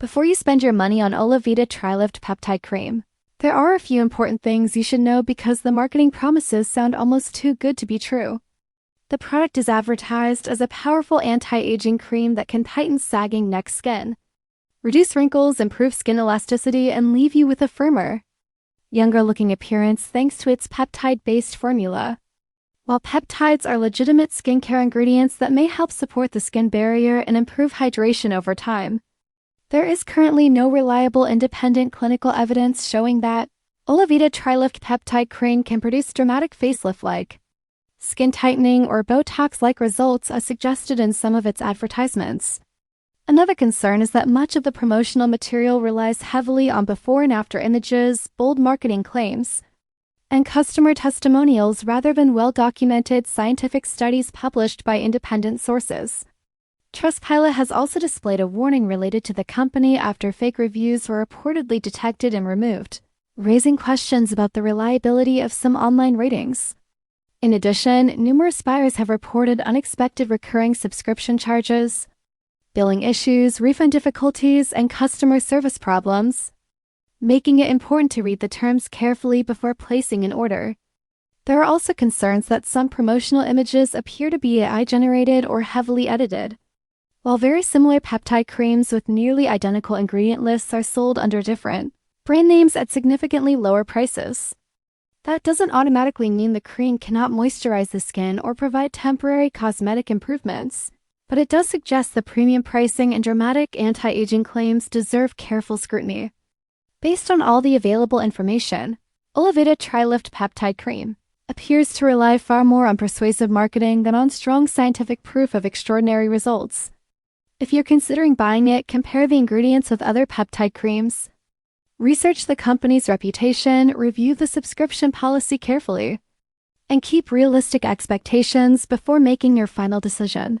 Before you spend your money on Olavita Tri-Lift Peptide Cream, there are a few important things you should know because the marketing promises sound almost too good to be true. The product is advertised as a powerful anti-aging cream that can tighten sagging neck skin, reduce wrinkles, improve skin elasticity, and leave you with a firmer, younger-looking appearance thanks to its peptide-based formula. While peptides are legitimate skincare ingredients that may help support the skin barrier and improve hydration over time, there is currently no reliable independent clinical evidence showing that Olavita Tri-Lift Peptide Cream can produce dramatic facelift-like, skin tightening, or Botox-like results as suggested in some of its advertisements. Another concern is that much of the promotional material relies heavily on before and after images, bold marketing claims, and customer testimonials rather than well-documented scientific studies published by independent sources. Trustpilot has also displayed a warning related to the company after fake reviews were reportedly detected and removed, raising questions about the reliability of some online ratings. In addition, numerous buyers have reported unexpected recurring subscription charges, billing issues, refund difficulties, and customer service problems, making it important to read the terms carefully before placing an order. There are also concerns that some promotional images appear to be AI-generated or heavily edited, while very similar peptide creams with nearly identical ingredient lists are sold under different brand names at significantly lower prices. That doesn't automatically mean the cream cannot moisturize the skin or provide temporary cosmetic improvements, but it does suggest the premium pricing and dramatic anti-aging claims deserve careful scrutiny. Based on all the available information, Olavita Tri-Lift Peptide Cream appears to rely far more on persuasive marketing than on strong scientific proof of extraordinary results. If you're considering buying it, compare the ingredients with other peptide creams. Research the company's reputation, review the subscription policy carefully, and keep realistic expectations before making your final decision.